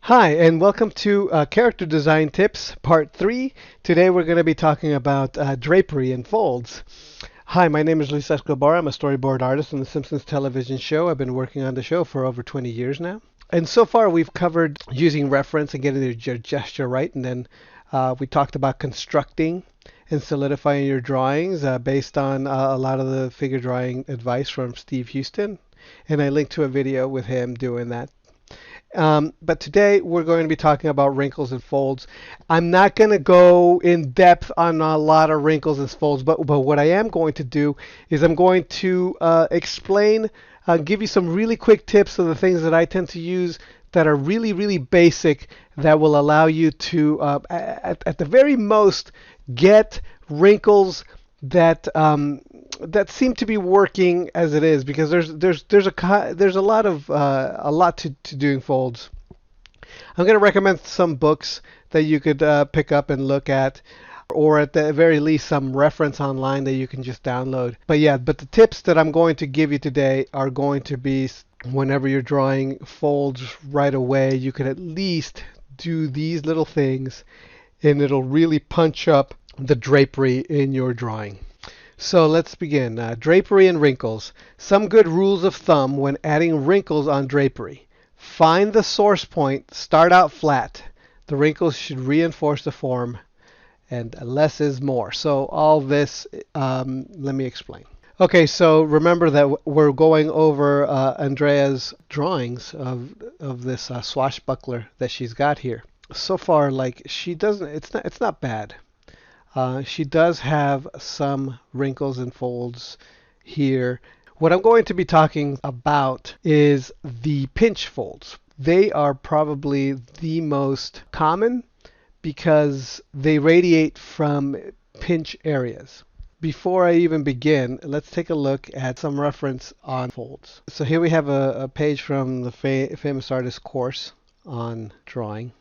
Hi, and welcome to Character Design Tips, Part 3. Today we're going to be talking about drapery and folds. Hi, my name is Luis Escobar. I'm a storyboard artist on the Simpsons television show. I've been working on the show for over 20 years now. And so far we've covered using reference and getting your gesture right, and then we talked about constructing and solidifying your drawings based on a lot of the figure drawing advice from Steve Houston. And I linked to a video with him doing that. But today we're going to be talking about wrinkles and folds. I'm not going to go in depth on a lot of wrinkles and folds, but what I am going to do is I'm going to explain, give you some really quick tips of the things that I tend to use that are really, really basic that will allow you to, at the very most, get wrinkles that that seem to be working as it is, because there's a lot to doing folds. I'm going to recommend some books that you could pick up and look at, or at the very least some reference online that you can just download. But the tips that I'm going to give you today are going to be whenever you're drawing folds right away, you can at least do these little things and it'll really punch up the drapery in your drawing. So let's begin. Drapery and wrinkles. Some good rules of thumb when adding wrinkles on drapery. Find the source point, start out flat. The wrinkles should reinforce the form, and less is more. So all this, let me explain. Okay, so remember that we're going over Andrea's drawings of this swashbuckler that she's got here. So far, like, she doesn't, it's not bad. She does have some wrinkles and folds here. What I'm going to be talking about is the pinch folds. They are probably the most common because they radiate from pinch areas. Before I even begin, let's take a look at some reference on folds. So here we have a page from the famous artist course on drawing,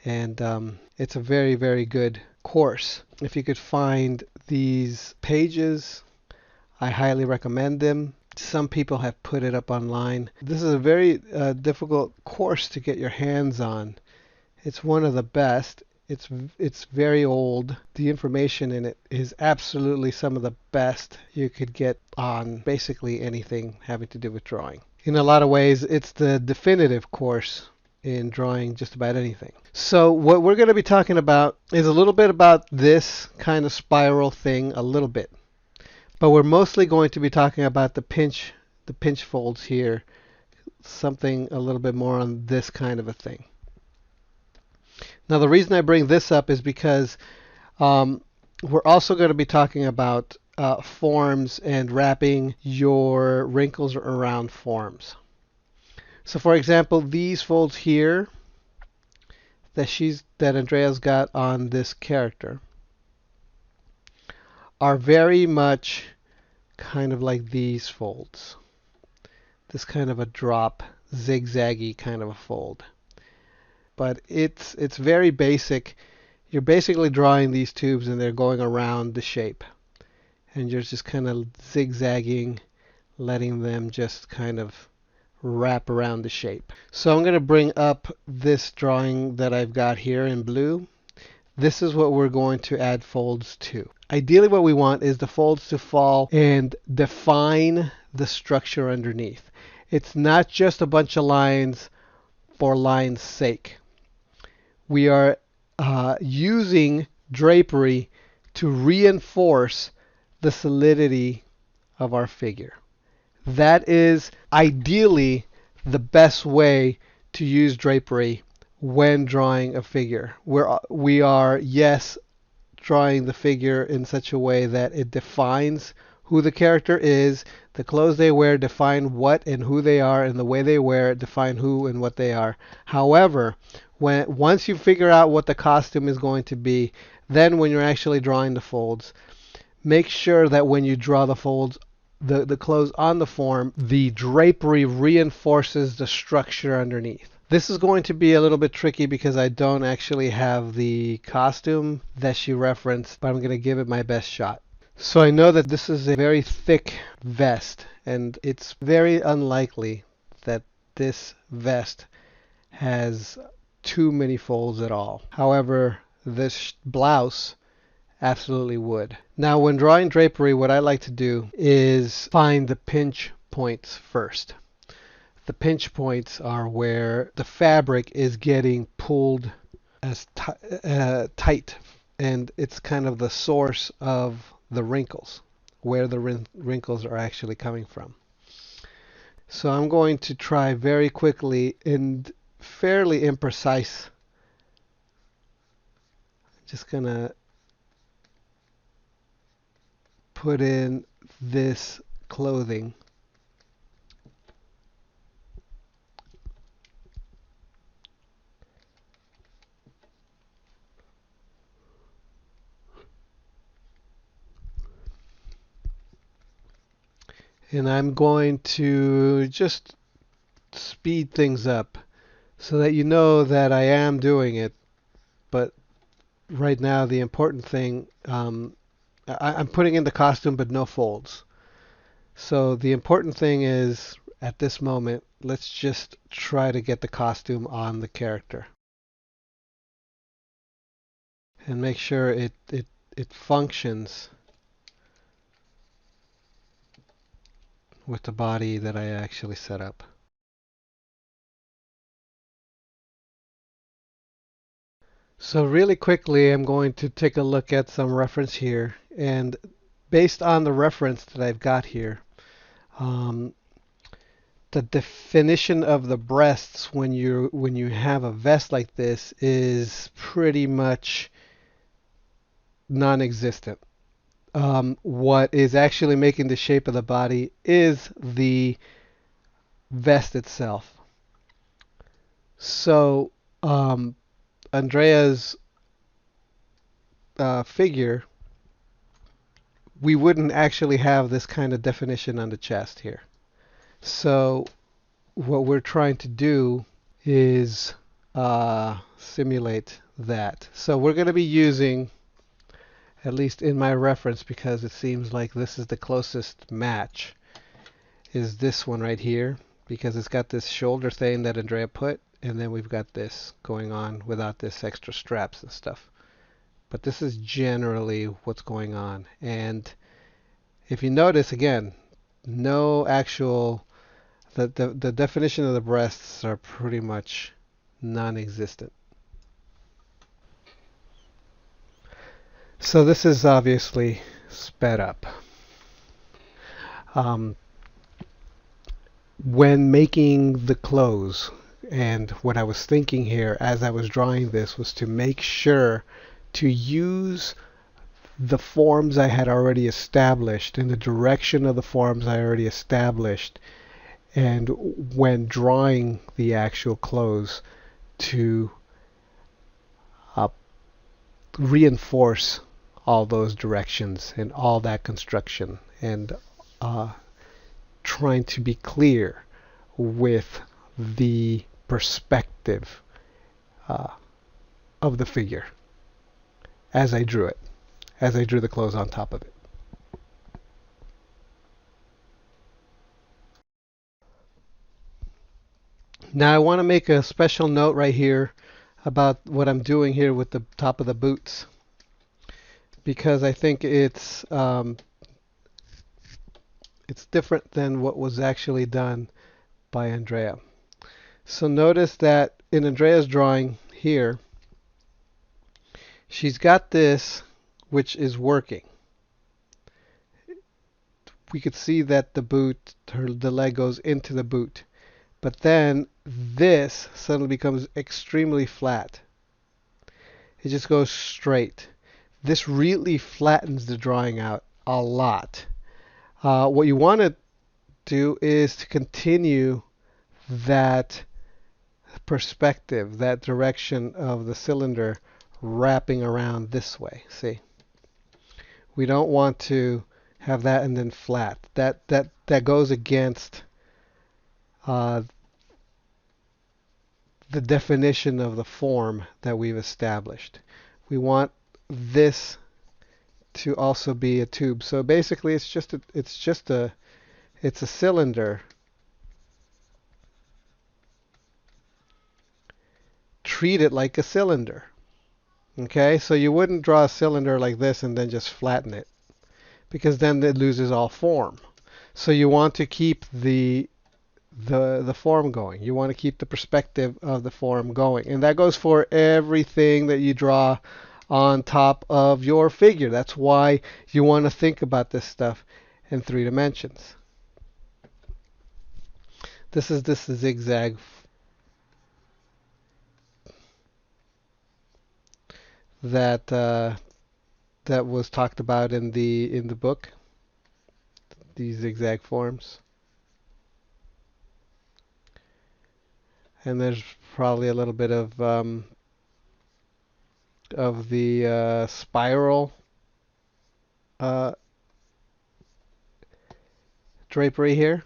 and it's a very, very good course. If you could find these pages, I highly recommend them. Some people have put it up online. This is a very difficult course to get your hands on. It's one of the best. It's very old. The information in it is absolutely some of the best you could get on basically anything having to do with drawing. In a lot of ways, it's the definitive course in drawing just about anything. So what we're going to be talking about is a little bit about this kind of spiral thing, a little bit. But we're mostly going to be talking about the pinch folds here, something a little bit more on this kind of a thing. Now the reason I bring this up is because we're also going to be talking about forms and wrapping your wrinkles around forms. So for example, these folds here that Andrea's got on this character are very much kind of like these folds. This kind of a drop, zigzaggy kind of a fold. But it's very basic. You're basically drawing these tubes and they're going around the shape. And you're just kind of zigzagging, letting them just kind of wrap around the shape. So I'm going to bring up this drawing that I've got here in blue. This is what we're going to add folds to. Ideally what we want is the folds to fall and define the structure underneath. It's not just a bunch of lines for lines' sake. We are using drapery to reinforce the solidity of our figure. That is ideally the best way to use drapery when drawing a figure. We are, yes, drawing the figure in such a way that it defines who the character is. The clothes they wear define what and who they are, and the way they wear it define who and what they are. However, once you figure out what the costume is going to be, then when you're actually drawing the folds, make sure that when you draw the folds, the clothes on the form, the drapery reinforces the structure underneath. This is going to be a little bit tricky because I don't actually have the costume that she referenced, but I'm going to give it my best shot. So I know that this is a very thick vest, and it's very unlikely that this vest has too many folds at all. However, this blouse absolutely would. Now, when drawing drapery, what I like to do is find the pinch points first. The pinch points are where the fabric is getting pulled as tight, and it's kind of the source of the wrinkles, where the wrinkles are actually coming from. So I'm going to try very quickly and fairly imprecise. Just gonna put in this clothing. And I'm going to just speed things up so that you know that I am doing it. But right now, the important thing, I'm putting in the costume but no folds. So the important thing is, at this moment, let's just try to get the costume on the character. And make sure it functions with the body that I actually set up. So really quickly, I'm going to take a look at some reference here, and based on the reference that I've got here, the definition of the breasts when you have a vest like this is pretty much non-existent. What is actually making the shape of the body is the vest itself. So Andrea's figure, we wouldn't actually have this kind of definition on the chest here. So what we're trying to do is simulate that. So we're going to be using, at least in my reference, because it seems like this is the closest match, is this one right here, because it's got this shoulder thing that Andrea put, and then we've got this going on without this extra straps and stuff. But this is generally what's going on. And if you notice, again, no actual, the definition of the breasts are pretty much non-existent. So this is obviously sped up. When making the clothes, and what I was thinking here as I was drawing this was to make sure to use the forms I had already established in the direction of the forms I already established, and when drawing the actual clothes to reinforce all those directions and all that construction, and trying to be clear with the perspective of the figure as I drew it, as I drew the clothes on top of it. Now I want to make a special note right here about what I'm doing here with the top of the boots, because I think it's different than what was actually done by Andrea. So notice that in Andrea's drawing here, she's got this, which is working. We could see that the boot, the leg goes into the boot. But then this suddenly becomes extremely flat. It just goes straight. This really flattens the drawing out a lot. What you want to do is to continue that perspective, that direction of the cylinder wrapping around this way. See? We don't want to have that and then flat. That goes against the definition of the form that we've established. We want this to also be a tube. So basically it's a cylinder treat it like a cylinder. Okay, so you wouldn't draw a cylinder like this and then just flatten it, because then it loses all form. So you want to keep the form going. You want to keep the perspective of the form going. And that goes for everything that you draw on top of your figure. That's why you want to think about this stuff in 3 dimensions. This is this zigzag that that was talked about in the book. These zigzag forms. And there's probably a little bit of the spiral drapery here.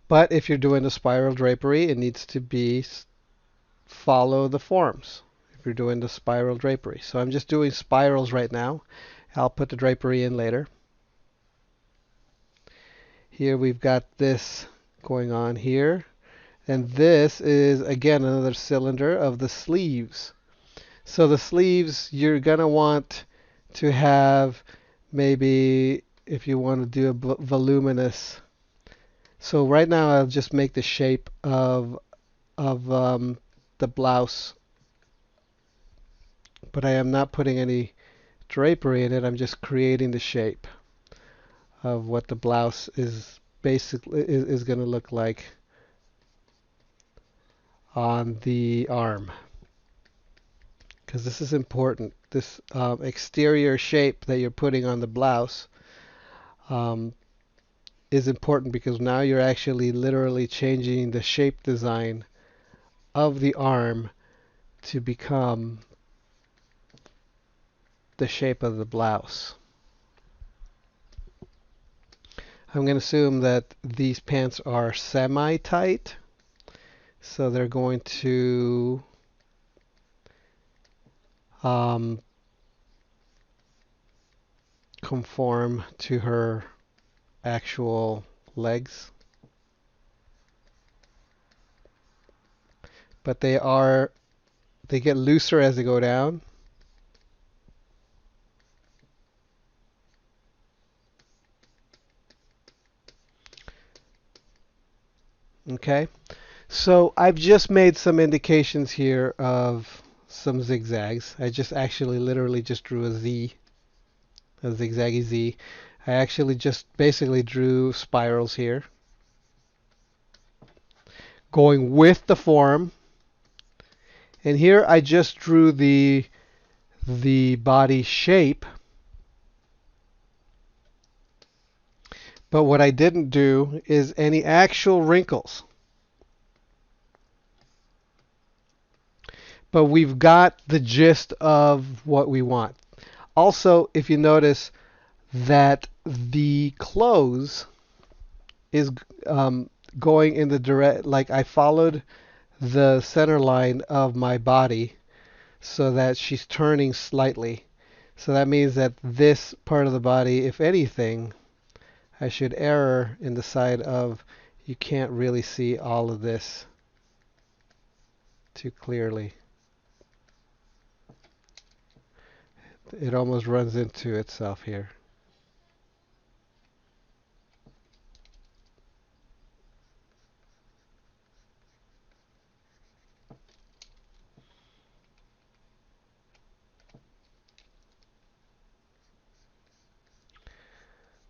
But if you're doing the spiral drapery, it needs to be follow the forms. If you're doing the spiral drapery. So I'm just doing spirals right now. I'll put the drapery in later. Here we've got this going on here. And this is, again, another cylinder of the sleeves. So the sleeves, you're going to want to have maybe, if you want to do a voluminous. So right now I'll just make the shape of the blouse. But I am not putting any drapery in it. I'm just creating the shape of what the blouse is basically is going to look like on the arm, because this is important. This exterior shape that you're putting on the blouse is important, because now you're actually literally changing the shape design of the arm to become the shape of the blouse. I'm going to assume that these pants are semi-tight, so they're going to conform to her actual legs. But they get looser as they go down. Okay, so I've just made some indications here of some zigzags. I just actually literally just drew a Z, a zigzaggy Z. I actually just basically drew spirals here, going with the form. And here I just drew the body shape. But what I didn't do is any actual wrinkles. But we've got the gist of what we want. Also, if you notice that the clothes is going in the direct, like I followed the center line of my body so that she's turning slightly. So that means that this part of the body, if anything, I should err in the side of you can't really see all of this too clearly. It almost runs into itself here.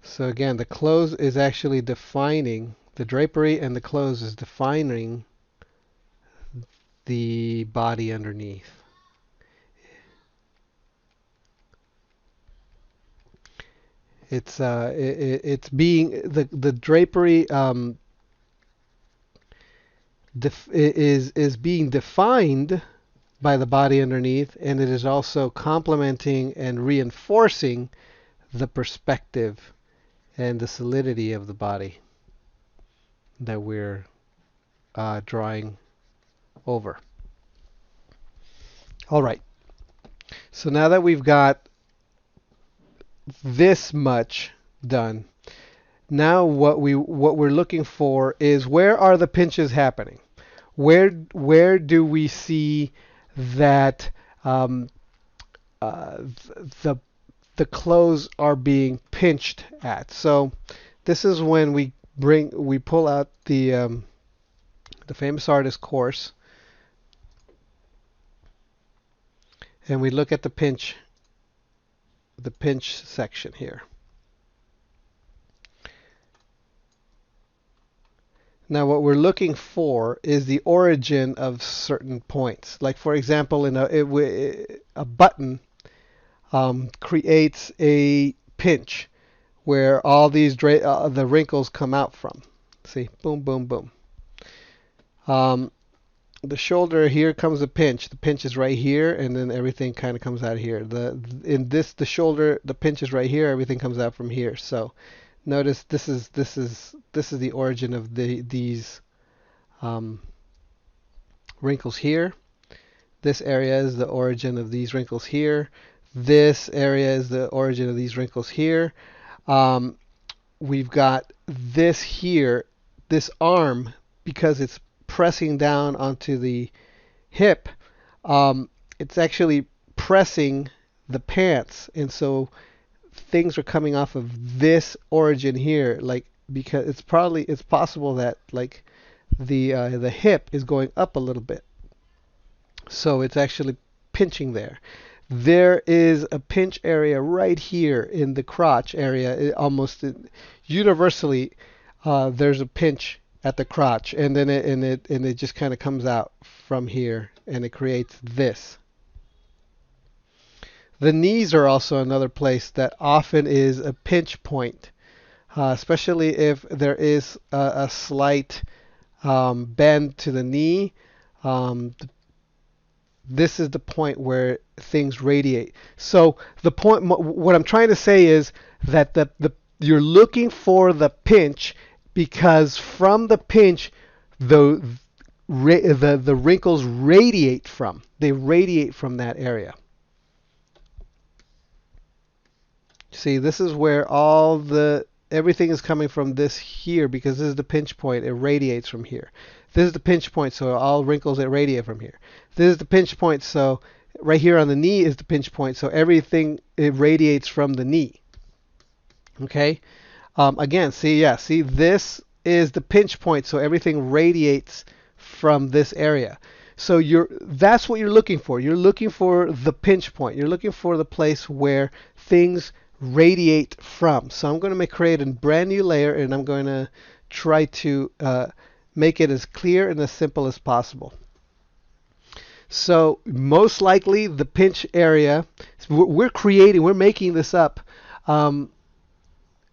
So again, the clothes is actually defining, the drapery and the clothes is defining the body underneath. It's being the drapery is being defined by the body underneath, and it is also complementing and reinforcing the perspective and the solidity of the body that we're drawing over. All right. So now that we've got this much done, now what we're looking for is, where are the pinches happening? where do we see that um, the the clothes are being pinched at? So this is when we pull out the famous artist course, and we look at the pinch section here. Now what we're looking for is the origin of certain points. Like for example, in a button creates a pinch where all these the wrinkles come out from. See, boom, boom, boom. The shoulder, here comes a pinch. The pinch is right here, and then everything kind of comes out here. The shoulder, the pinch is right here. Everything comes out from here. So notice this is the origin of these um, wrinkles here. This area is the origin of these wrinkles here. This area is the origin of these wrinkles here. We've got this here, this arm, because it's pressing down onto the hip, it's actually pressing the pants, and so things are coming off of this origin here, like because it's possible that like the hip is going up a little bit, so it's actually pinching there. There is a pinch area right here in the crotch area. Almost universally, there's a pinch at the crotch, and then it just kind of comes out from here, and it creates this. The knees are also another place that often is a pinch point, especially if there is a slight bend to the knee. Um, this is the point where things radiate. So what I'm trying to say is that you're looking for the pinch because from the pinch, the wrinkles radiate from. They radiate from that area. See, this is where everything is coming from this here because this is the pinch point. It radiates from here. This is the pinch point, so all wrinkles that radiate from here. This is the pinch point, so right here on the knee is the pinch point, so everything it radiates from the knee. Okay. Again, see, this is the pinch point, so everything radiates from this area. So that's what you're looking for. You're looking for the pinch point. You're looking for the place where things radiate from. So I'm going to create a brand new layer, and I'm going to try to make it as clear and as simple as possible. So most likely the pinch area, we're making this up.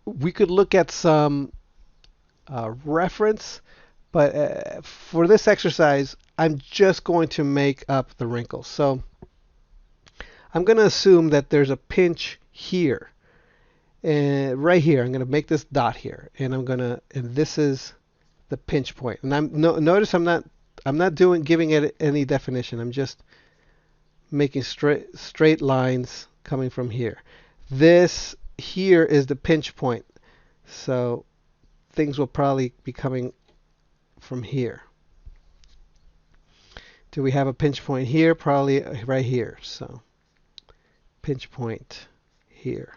We could look at some reference, but for this exercise, I'm just going to make up the wrinkles. So I'm going to assume that there's a pinch here, and right here. I'm going to make this dot here, and and this is the pinch point. And notice I'm not giving it any definition. I'm just making straight lines coming from here. This here is the pinch point, so things will probably be coming from here. Do we have a pinch point here? Probably right here. So pinch point here.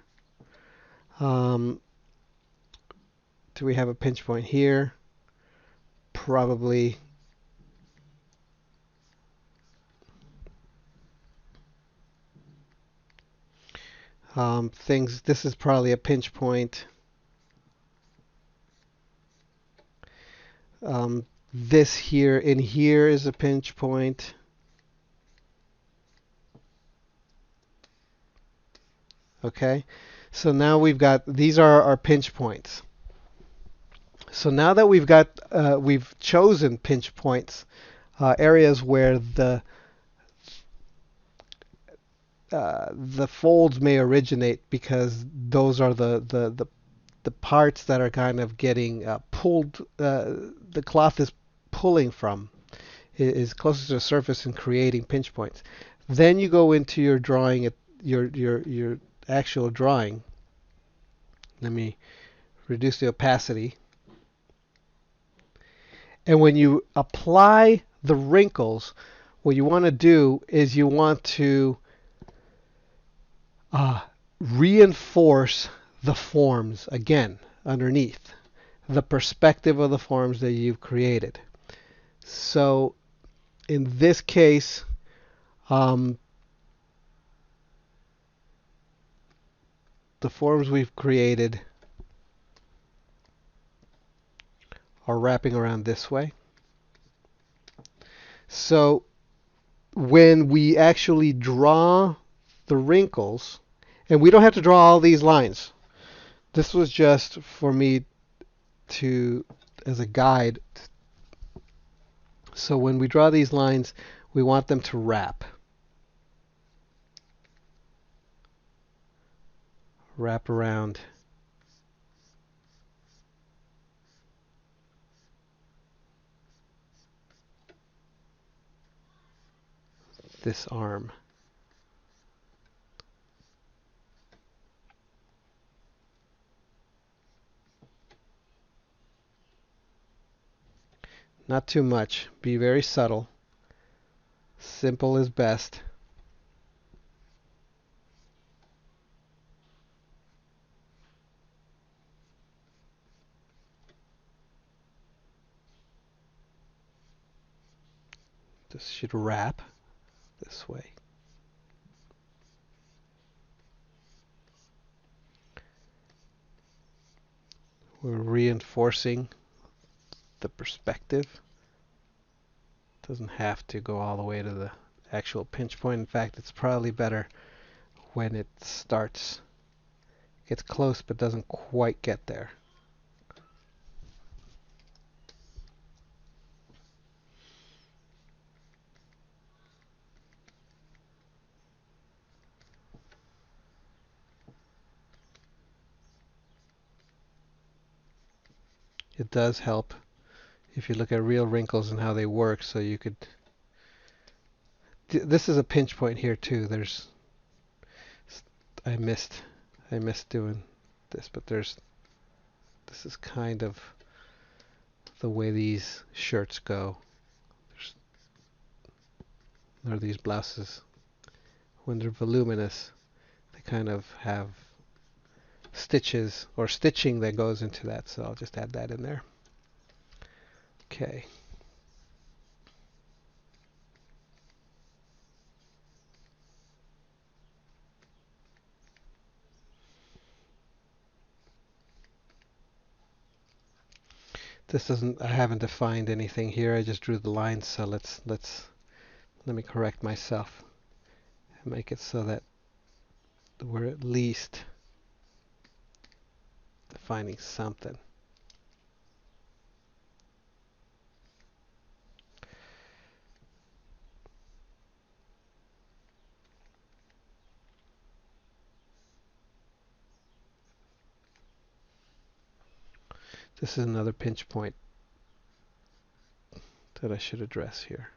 Do we have a pinch point here? Probably this is probably a pinch point. This here in here is a pinch point. Okay, so now these are our pinch points. So now that we've chosen pinch points, areas where the folds may originate, because those are the parts that are kind of getting pulled. The cloth is pulling from, is closest to the surface and creating pinch points. Then you go into your drawing, your actual drawing. Let me reduce the opacity. And when you apply the wrinkles, what you want to do is you want to uh, reinforce the forms again underneath the perspective of the forms that you've created. So in this case, the forms we've created are wrapping around this way. So when we actually draw the wrinkles, and we don't have to draw all these lines. This was just for me to, as a guide. So when we draw these lines, we want them to wrap. Wrap around this arm. Not too much. Be very subtle. Simple is best. This should wrap this way. We're reinforcing the perspective. Doesn't have to go all the way to the actual pinch point. In fact, it's probably better when it starts, gets close but doesn't quite get there. It does help if you look at real wrinkles and how they work, so you could. This is a pinch point here too. I missed doing this, but this is kind of the way these shirts go. Or these blouses, when they're voluminous, they kind of have stitches or stitching that goes into that, so I'll just add that in there. Okay. This doesn't, I haven't defined anything here. I just drew the lines, so let me correct myself and make it so that we're at least defining something. This is another pinch point that I should address here.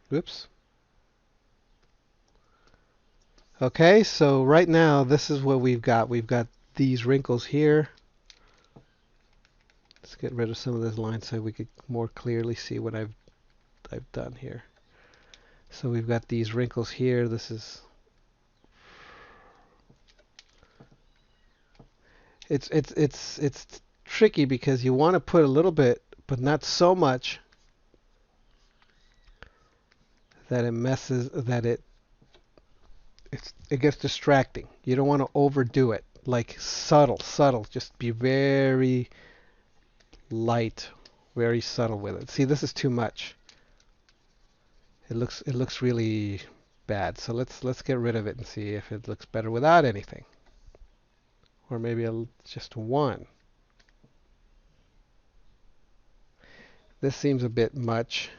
Whoops. Okay, so right now this is what we've got. We've got these wrinkles here. Let's get rid of some of this line so we could more clearly see what I've done here. So we've got these wrinkles here. This is it's tricky because you want to put a little bit, but not so much that it messes it gets distracting. You don't want to overdo it. Like subtle. Just be very light, very subtle with it. See, this is too much. It looks really bad. So let's get rid of it and see if it looks better without anything. Or maybe just one. This seems a bit much.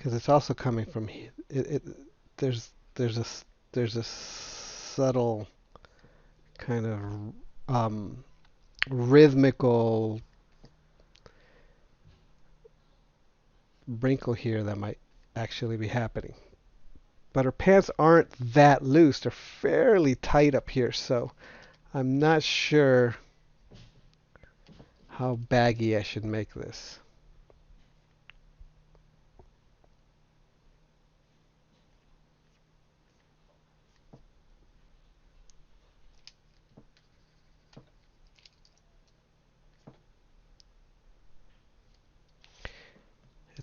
because it's also coming from there's there's a there's a subtle kind of rhythmical wrinkle here that might actually be happening. But her pants aren't that loose. They're fairly tight up here, so I'm not sure how baggy I should make this.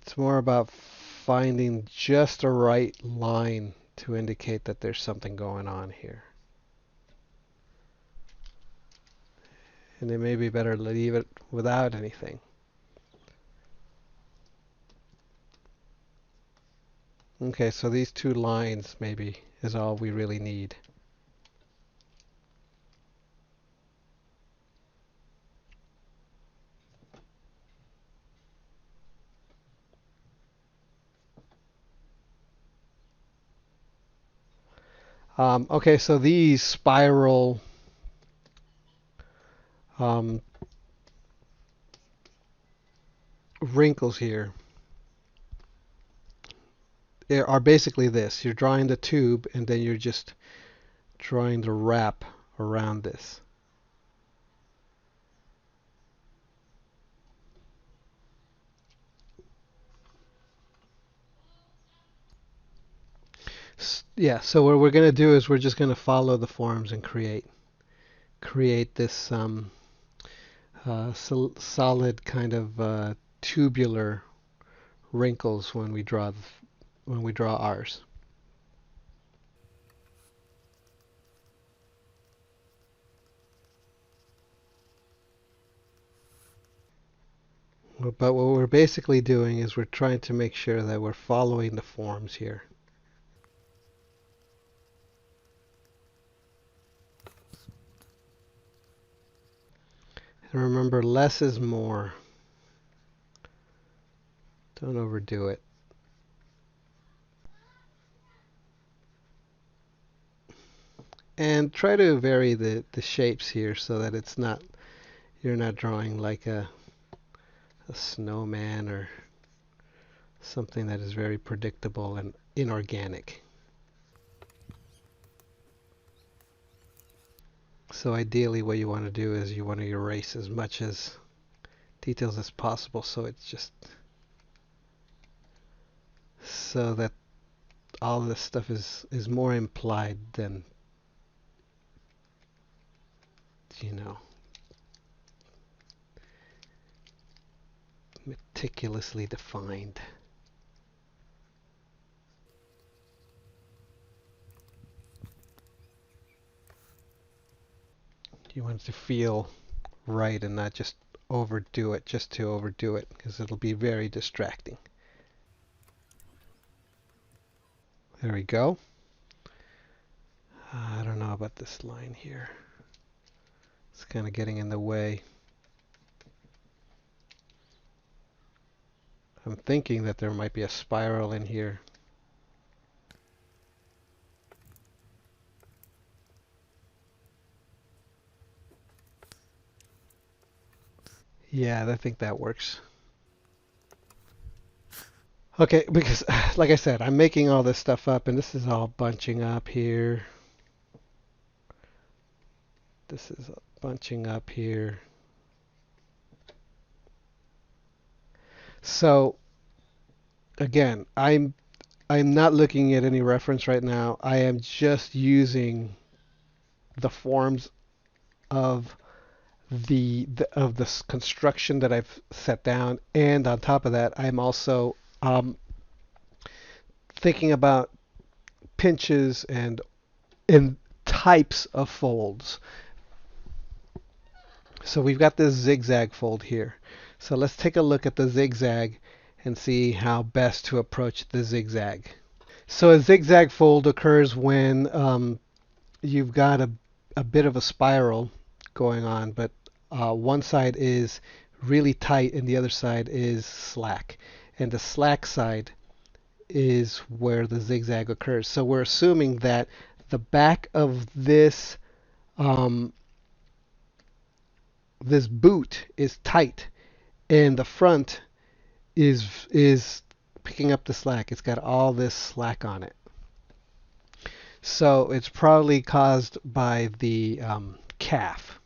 It's more about finding just a right line to indicate that there's something going on here. And it may be better to leave it without anything. Okay, so these two lines maybe is all we really need. Okay, so these spiral um, wrinkles here are basically this. You're drawing the tube and then you're just drawing the wrap around this. Yeah, so what we're going to do is we're just going to follow the forms and create this solid kind of tubular wrinkles when we draw ours. But what we're basically doing is we're trying to make sure that we're following the forms here. And remember, less is more. Don't overdo it. And try to vary the shapes here so that you're not drawing like a snowman or something that is very predictable and inorganic. So ideally what you want to do is you want to erase as much as details as possible so it's just so that all this stuff is more implied than, you know, meticulously defined. You want it to feel right and not just overdo it just to overdo it, because it'll be very distracting. There we go. I don't know about this line here. It's kind of getting in the way. I'm thinking that there might be a spiral in here. Yeah, I think that works. Okay, because like I said, I'm making all this stuff up and this is all bunching up here. This is bunching up here. So again, I'm not looking at any reference right now. I am just using the forms of of this construction that I've set down, and on top of that, I'm also thinking about pinches and types of folds. So we've got this zigzag fold here. So let's take a look at the zigzag and see how best to approach the zigzag. So a zigzag fold occurs when you've got a bit of a spiral going on, but one side is really tight and the other side is slack. And the slack side is where the zigzag occurs. So we're assuming that the back of this this boot is tight and the front is picking up the slack. It's got all this slack on it. So it's probably caused by the calf.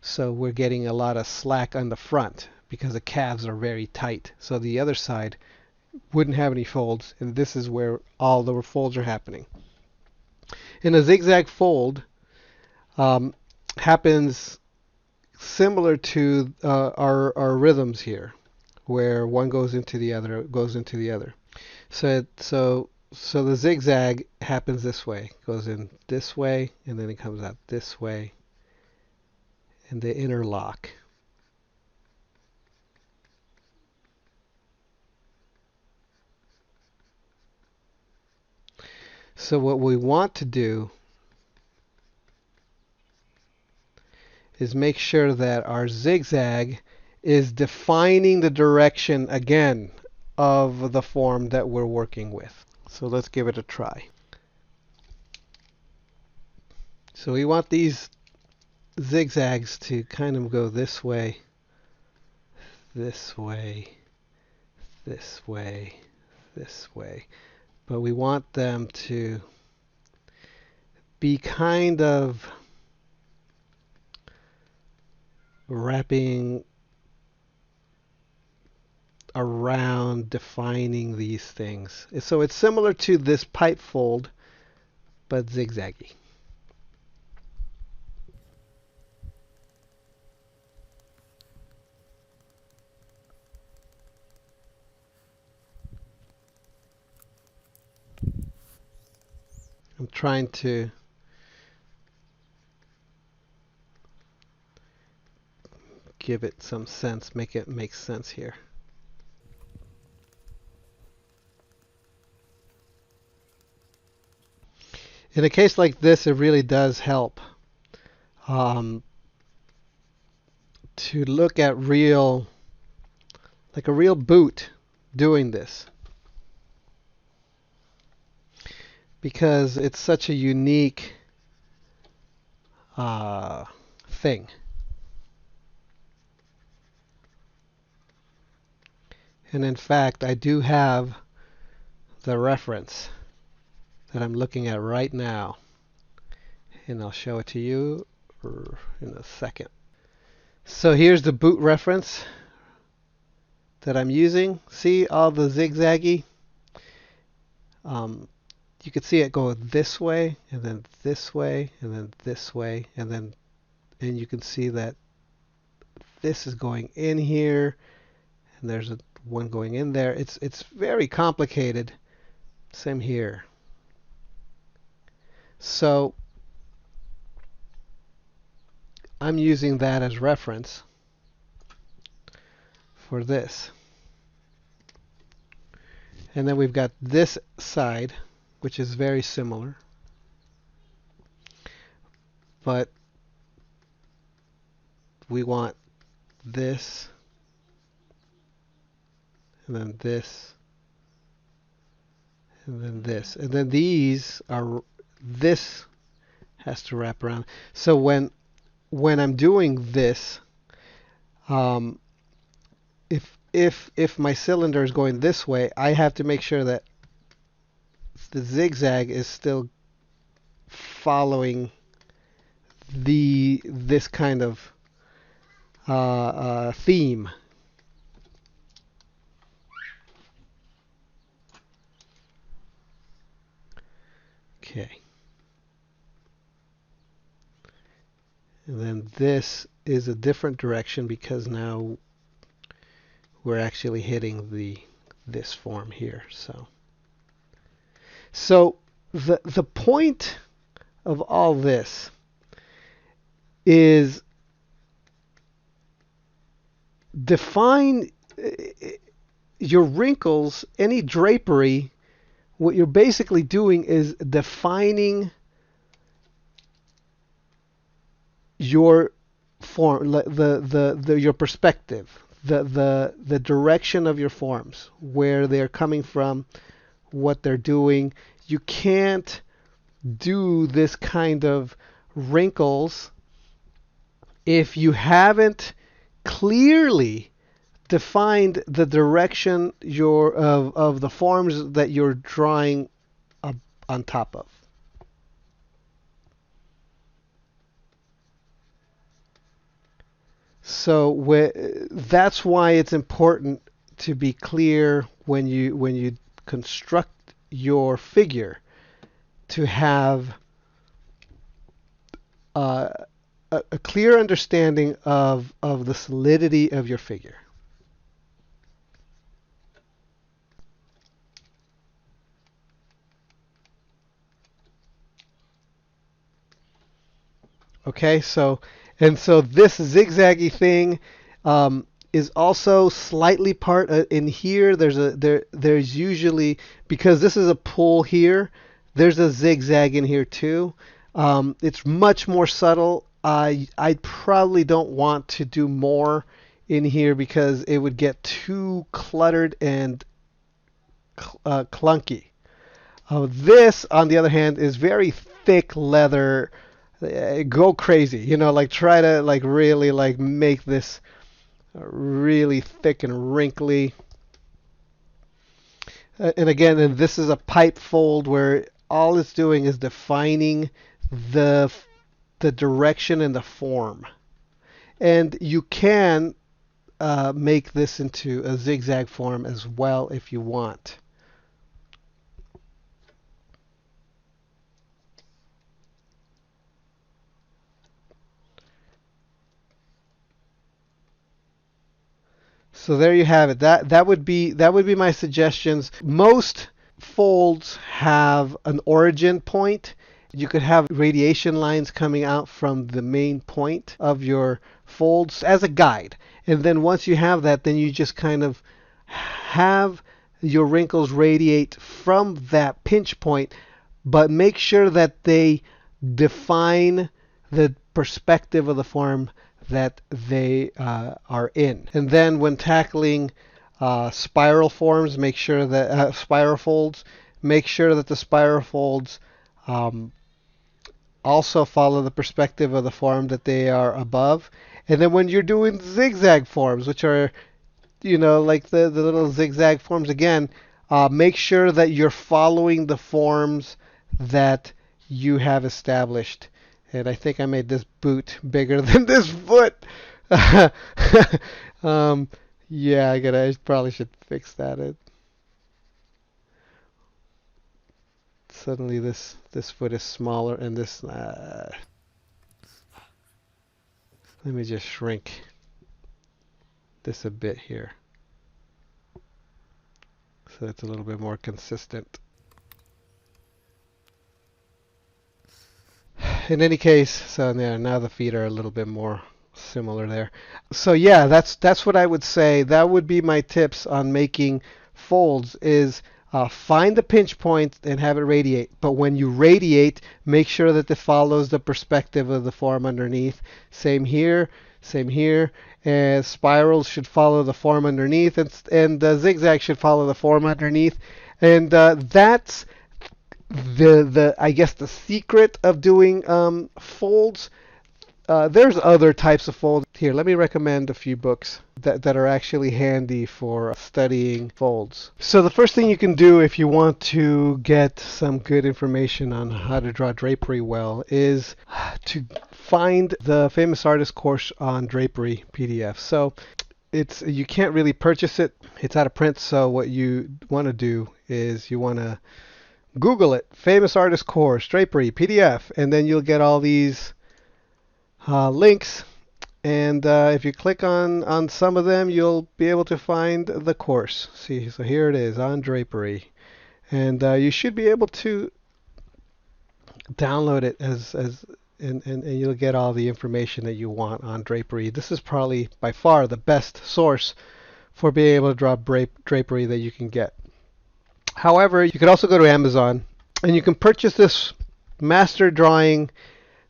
So we're getting a lot of slack on the front because the calves are very tight. So the other side wouldn't have any folds, and this is where all the folds are happening. And a zigzag fold happens similar to our rhythms here, where one goes into the other, goes into the other. So the zigzag happens this way, goes in this way, and then it comes out this way, and they interlock. So what we want to do is make sure that our zigzag is defining the direction again of the form that we're working with. So let's give it a try. So we want these zigzags to kind of go this way, this way, this way, this way. But we want them to be kind of wrapping around defining these things. So it's similar to this pipe fold, but zigzaggy. I'm trying to give it some sense, make it make sense here. In a case like this, it really does help to look at real, like a real boot doing this, because it's such a unique thing. And in fact, I do have the reference that I'm looking at right now, and I'll show it to you in a second. So here's the boot reference that I'm using. See all the zigzaggy? You can see it go this way, and then this way, and then this way, and you can see that this is going in here, and there's one going in there. It's very complicated. Same here. So I'm using that as reference for this. And then we've got this side, which is very similar, but we want this, and then this, and then this, and then these are, this has to wrap around. So when I'm doing this, if my cylinder is going this way, I have to make sure that the zigzag is still following this kind of theme. Okay. And then this is a different direction because now we're actually hitting this form here. So the point of all this is define your wrinkles, any drapery. What you're basically doing is defining your form, your perspective, the direction of your forms, where they're coming from, what they're doing. You can't do this kind of wrinkles if you haven't clearly defined the direction of the forms that you're drawing on top of. So that's why it's important to be clear when you construct your figure, to have uh, a clear understanding of the solidity of your figure. Okay, so this zigzaggy thing is also slightly part in here. There's usually, because this is a pull here, there's a zigzag in here too. It's much more subtle. I probably don't want to do more in here because it would get too cluttered and clunky. This, on the other hand, is very thick leather. Go crazy, like try to like really like make this really thick and wrinkly. And again, and this is a pipe fold where all it's doing is defining the the direction and the form. And you can make this into a zigzag form as well if you want. So there you have it. That would be my suggestions. Most folds have an origin point. You could have radiation lines coming out from the main point of your folds as a guide. And then once you have that, then you just kind of have your wrinkles radiate from that pinch point, but make sure that they define the perspective of the form that they are in. And then when tackling spiral forms, make sure that spiral folds, make sure that the spiral folds also follow the perspective of the form that they are above. And then when you're doing zigzag forms, which are, like the little zigzag forms again, make sure that you're following the forms that you have established. And I think I made this boot bigger than this foot. Yeah, I probably should fix that. Suddenly this foot is smaller, and this. Let me just shrink this a bit here, so it's a little bit more consistent. In any case, so yeah, now the feet are a little bit more similar there. So yeah, that's what I would say. That would be my tips on making folds is find the pinch point and have it radiate. But when you radiate, make sure that it follows the perspective of the form underneath. Same here, same here. And spirals should follow the form underneath, and zigzag should follow the form underneath. And that's the I guess the secret of doing folds. There's other types of folds. Here, let me recommend a few books that are actually handy for studying folds. So the first thing you can do if you want to get some good information on how to draw drapery well is to find the Famous Artist course on Drapery PDF. So you can't really purchase it. It's out of print. So what you want to do is you want to Google it, Famous Artist Course, Drapery, PDF, and then you'll get all these links. And if you click on some of them, you'll be able to find the course. See, so here it is on Drapery. And you should be able to download it and you'll get all the information that you want on Drapery. This is probably by far the best source for being able to draw drapery that you can get. However, you could also go to Amazon and you can purchase this master drawing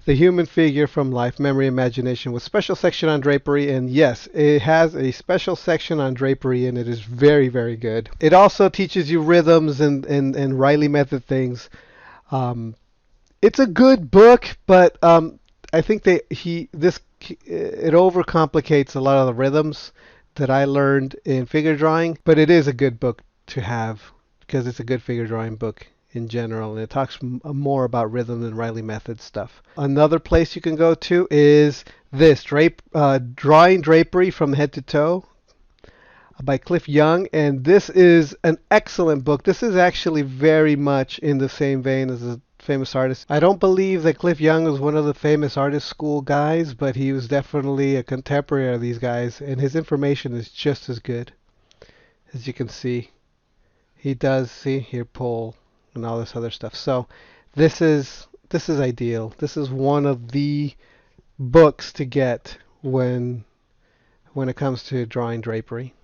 The Human Figure from Life, Memory, Imagination, with special section on drapery. And yes, it has a special section on drapery, and it is very, very good. It also teaches you rhythms and Riley method things. It's a good book, but I think it overcomplicates a lot of the rhythms that I learned in figure drawing. But it is a good book to have because it's a good figure drawing book in general, and it talks more about rhythm and Riley method stuff. Another place you can go to is this Drawing Drapery from Head to Toe by Cliff Young, and this is an excellent book. This is actually very much in the same vein as a famous artist. I don't believe that Cliff Young was one of the famous artist school guys, but he was definitely a contemporary of these guys, and his information is just as good. As you can see, he does see here pull and all this other stuff. So this is ideal. This is one of the books to get when it comes to drawing drapery.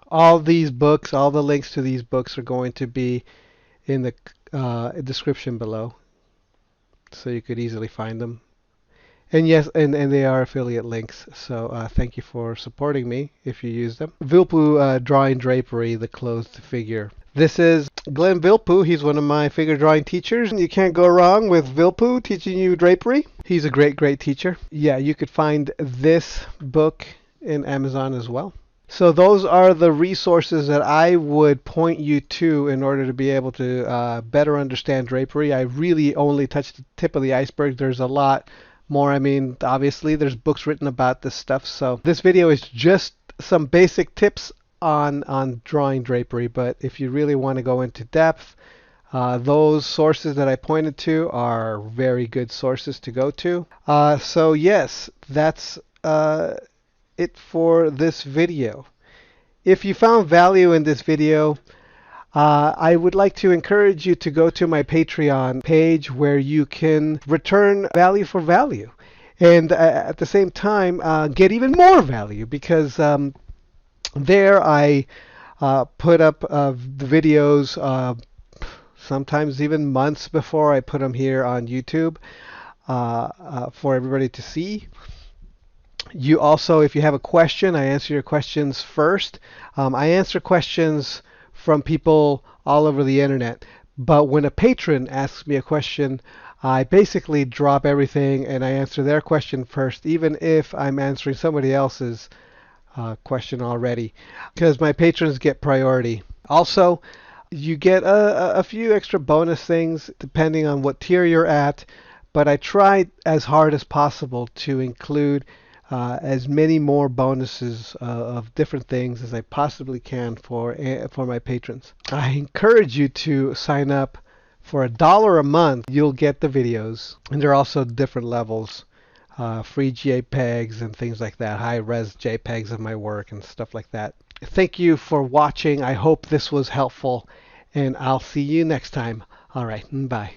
All these books, all the links to these books are going to be in the description below, so you could easily find them. And yes, and they are affiliate links, so thank you for supporting me if you use them. Vilppu Drawing Drapery, the clothed figure. This is Glenn Vilppu. He's one of my figure drawing teachers. You can't go wrong with Vilppu teaching you drapery. He's a great, great teacher. Yeah, you could find this book in Amazon as well. So those are the resources that I would point you to in order to be able to better understand drapery. I really only touched the tip of the iceberg. There's a lot more. I mean, obviously there's books written about this stuff. So this video is just some basic tips on drawing drapery, but if you really want to go into depth, those sources that I pointed to are very good sources to go to. So yes, that's it for this video. If you found value in this video, I would like to encourage you to go to my Patreon page where you can return value for value, and at the same time get even more value, because there I put up the videos sometimes even months before I put them here on YouTube for everybody to see. You also, if you have a question, I answer your questions first. I answer questions from people all over the internet, but when a patron asks me a question, I basically drop everything and I answer their question first, even if I'm answering somebody else's question already, because my patrons get priority. Also, you get a few extra bonus things depending on what tier you're at, but I try as hard as possible to include as many more bonuses of different things as I possibly can for my patrons. I encourage you to sign up. For $1 a month, you'll get the videos, and there are also different levels. Free JPEGs and things like that, high-res JPEGs of my work and stuff like that. Thank you for watching. I hope this was helpful, and I'll see you next time. All right, bye.